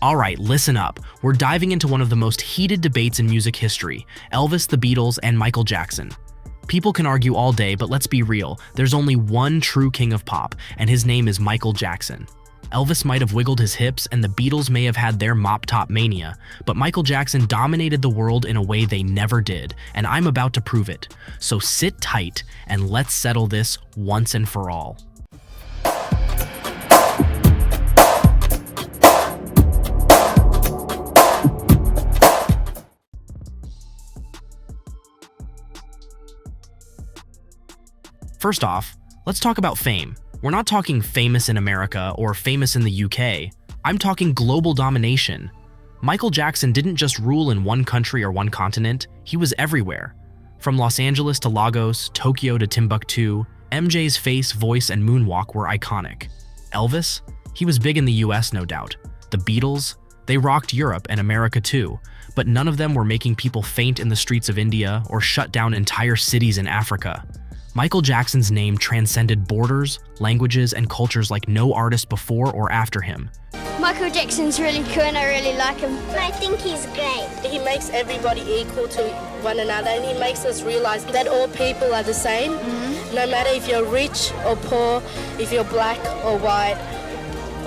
Alright, listen up. We're diving into one of the most heated debates in music history, Elvis, the Beatles, and Michael Jackson. People can argue all day, but let's be real, there's only one true king of pop, and his name is Michael Jackson. Elvis might have wiggled his hips, and the Beatles may have had their mop-top mania, but Michael Jackson dominated the world in a way they never did, and I'm about to prove it. So sit tight, and let's settle this once and for all. First off, let's talk about fame. We're not talking famous in America or famous in the UK. I'm talking global domination. Michael Jackson didn't just rule in one country or one continent, he was everywhere. From Los Angeles to Lagos, Tokyo to Timbuktu, MJ's face, voice, and moonwalk were iconic. Elvis? He was big in the US, no doubt. The Beatles? They rocked Europe and America too, but none of them were making people faint in the streets of India or shut down entire cities in Africa. Michael Jackson's name transcended borders, languages, and cultures like no artist before or after him. Michael Jackson's really cool and I really like him. I think he's great. He makes everybody equal to one another, and he makes us realize that all people are the same. No matter if you're rich or poor, if you're black or white,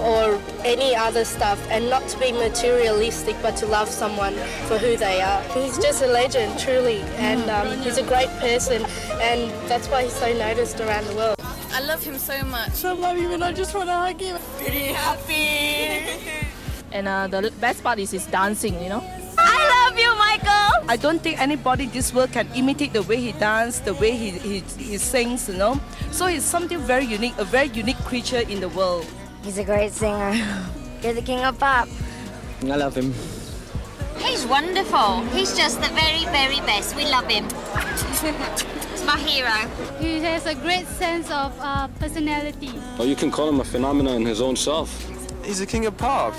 or any other stuff, and not to be materialistic but to love someone for who they are. He's just a legend, truly, and he's a great person, and that's why he's so noticed around the world. I love him so much. I love him and I just want to hug him. Pretty happy. And the best part is his dancing, you know. I love you, Michael! I don't think anybody in this world can imitate the way he dances, the way he sings, you know. So he's something very unique, a very unique creature in the world. He's a great singer. You're the king of pop. I love him. He's wonderful. He's just the very, very best. We love him. He's my hero. He has a great sense of personality. Or you can call him a phenomenon in his own self. He's the king of pop.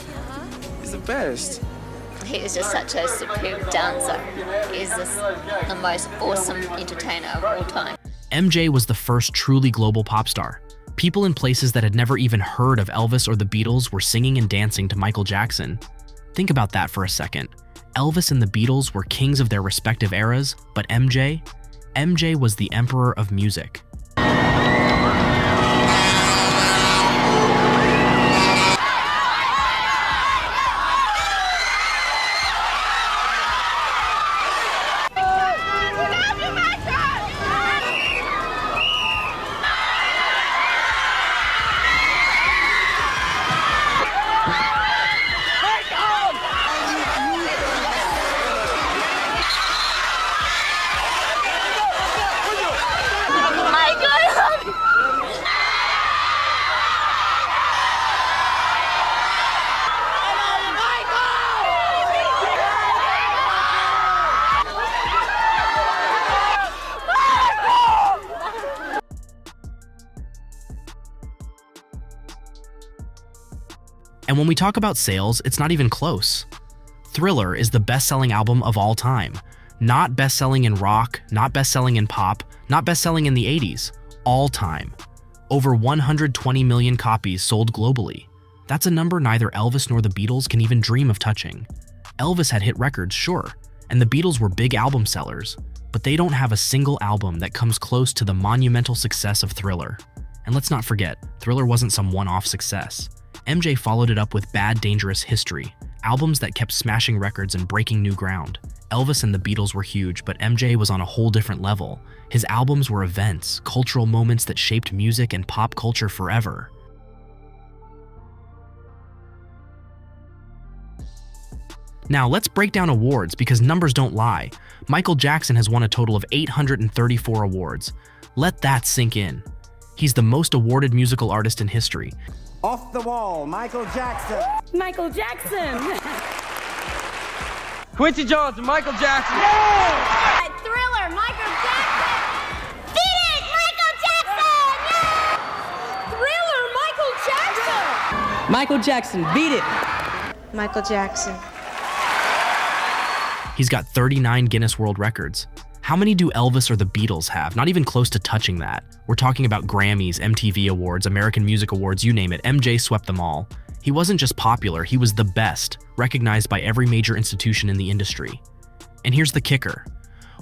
He's the best. He is just such a superb dancer. He's the most awesome entertainer of all time. MJ was the first truly global pop star. People in places that had never even heard of Elvis or the Beatles were singing and dancing to Michael Jackson. Think about that for a second. Elvis and the Beatles were kings of their respective eras, but MJ was the emperor of music. And when we talk about sales, it's not even close. Thriller is the best-selling album of all time. Not best-selling in rock, not best-selling in pop, not best-selling in the 80s. All time. Over 120 million copies sold globally. That's a number neither Elvis nor the Beatles can even dream of touching. Elvis had hit records, sure, and the Beatles were big album sellers, but they don't have a single album that comes close to the monumental success of Thriller. And let's not forget, Thriller wasn't some one-off success. MJ followed it up with Bad Dangerous History, albums that kept smashing records and breaking new ground. Elvis and the Beatles were huge, but MJ was on a whole different level. His albums were events, cultural moments that shaped music and pop culture forever. Now let's break down awards because numbers don't lie. Michael Jackson has won a total of 834 awards. Let that sink in. He's the most awarded musical artist in history. Off the wall, Michael Jackson. Michael Jackson! Quincy Jones, Michael Jackson. Yeah! Thriller, Michael Jackson! Beat it, Michael Jackson! Yeah! Thriller, Michael Jackson! Michael Jackson, beat it. Michael Jackson. He's got 39 Guinness World Records. How many do Elvis or the Beatles have? Not even close to touching that. We're talking about Grammys, MTV Awards, American Music Awards, you name it. MJ swept them all. He wasn't just popular, he was the best, recognized by every major institution in the industry. And here's the kicker.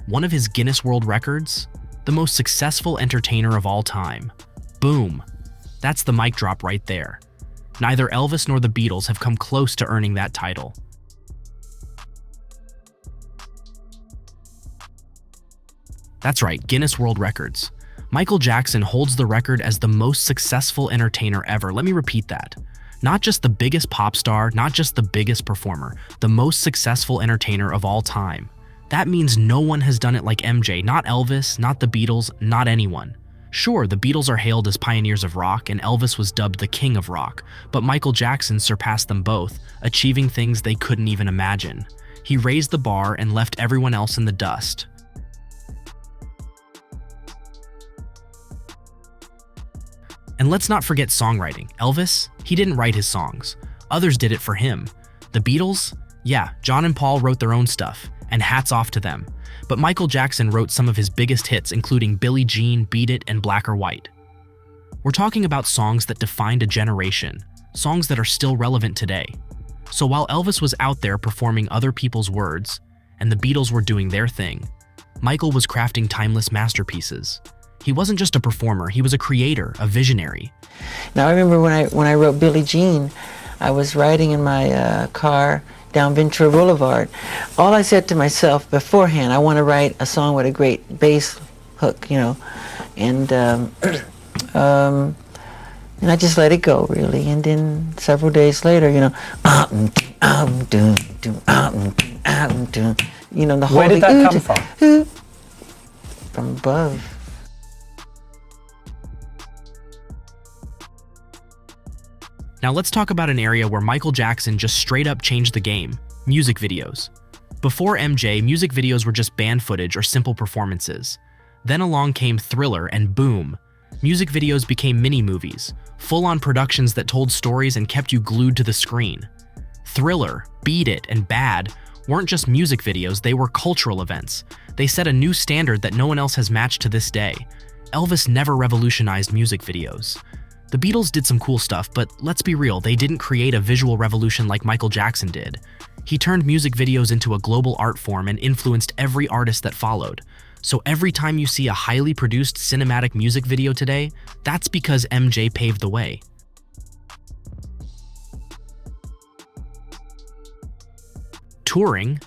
One of his Guinness World Records, the most successful entertainer of all time. Boom. That's the mic drop right there. Neither Elvis nor the Beatles have come close to earning that title. That's right, Guinness World Records. Michael Jackson holds the record as the most successful entertainer ever. Let me repeat that. Not just the biggest pop star, not just the biggest performer, the most successful entertainer of all time. That means no one has done it like MJ, not Elvis, not the Beatles, not anyone. Sure, the Beatles are hailed as pioneers of rock, and Elvis was dubbed the king of rock, but Michael Jackson surpassed them both, achieving things they couldn't even imagine. He raised the bar and left everyone else in the dust. And let's not forget songwriting. Elvis, he didn't write his songs. Others did it for him. The Beatles? Yeah, John and Paul wrote their own stuff, and hats off to them. But Michael Jackson wrote some of his biggest hits, including Billie Jean, Beat It, and Black or White. We're talking about songs that defined a generation, songs that are still relevant today. So while Elvis was out there performing other people's words, and the Beatles were doing their thing, Michael was crafting timeless masterpieces. He wasn't just a performer, he was a creator, a visionary. Now I remember when I wrote Billie Jean, I was riding in my car down Ventura Boulevard. All I said to myself beforehand, I want to write a song with a great bass hook, you know, and I just let it go, really. And then several days later, you know, you know, the whole Where did that come from? From above. Now let's talk about an area where Michael Jackson just straight up changed the game, music videos. Before MJ, music videos were just band footage or simple performances. Then along came Thriller and boom, music videos became mini-movies, full-on productions that told stories and kept you glued to the screen. Thriller, Beat It, and Bad weren't just music videos, they were cultural events. They set a new standard that no one else has matched to this day. Elvis never revolutionized music videos. The Beatles did some cool stuff, but let's be real, they didn't create a visual revolution like Michael Jackson did. He turned music videos into a global art form and influenced every artist that followed. So every time you see a highly produced cinematic music video today, that's because MJ paved the way. Touring,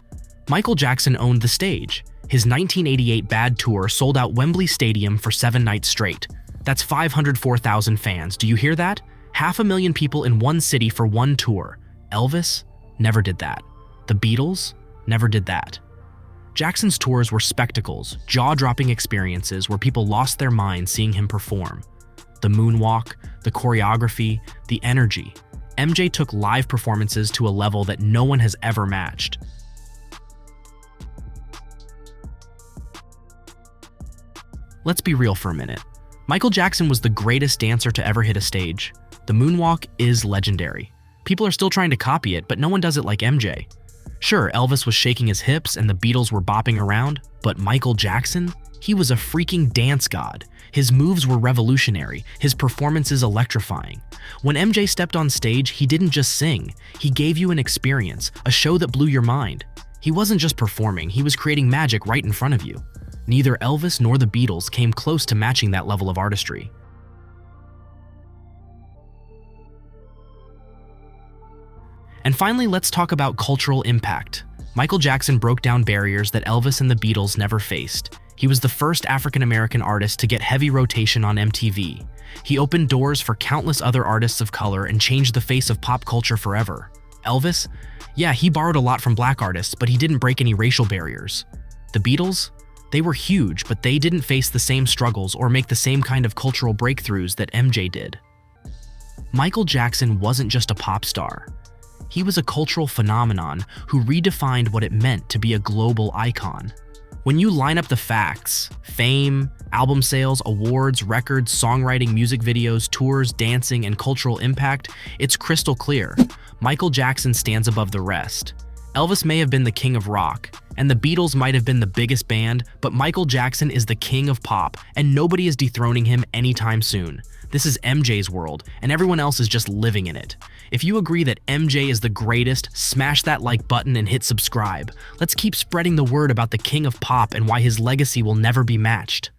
Michael Jackson owned the stage. His 1988 Bad Tour sold out Wembley Stadium for 7 nights straight. That's 504,000 fans. Do you hear that? 500,000 people in one city for one tour. Elvis never did that. The Beatles never did that. Jackson's tours were spectacles, jaw-dropping experiences where people lost their minds seeing him perform. The moonwalk, the choreography, the energy. MJ took live performances to a level that no one has ever matched. Let's be real for a minute. Michael Jackson was the greatest dancer to ever hit a stage. The moonwalk is legendary. People are still trying to copy it, but no one does it like MJ. Sure, Elvis was shaking his hips and the Beatles were bopping around, but Michael Jackson? He was a freaking dance god. His moves were revolutionary, his performances electrifying. When MJ stepped on stage, he didn't just sing. He gave you an experience, a show that blew your mind. He wasn't just performing, he was creating magic right in front of you. Neither Elvis nor the Beatles came close to matching that level of artistry. And finally, let's talk about cultural impact. Michael Jackson broke down barriers that Elvis and the Beatles never faced. He was the first African-American artist to get heavy rotation on MTV. He opened doors for countless other artists of color and changed the face of pop culture forever. Elvis? Yeah, he borrowed a lot from black artists, but he didn't break any racial barriers. The Beatles? They were huge, but they didn't face the same struggles or make the same kind of cultural breakthroughs that MJ did. Michael Jackson wasn't just a pop star. He was a cultural phenomenon who redefined what it meant to be a global icon. When you line up the facts, fame, album sales, awards, records, songwriting, music videos, tours, dancing, and cultural impact, it's crystal clear. Michael Jackson stands above the rest. Elvis may have been the king of rock, and the Beatles might have been the biggest band, but Michael Jackson is the king of pop, and nobody is dethroning him anytime soon. This is MJ's world, and everyone else is just living in it. If you agree that MJ is the greatest, smash that like button and hit subscribe. Let's keep spreading the word about the king of pop and why his legacy will never be matched.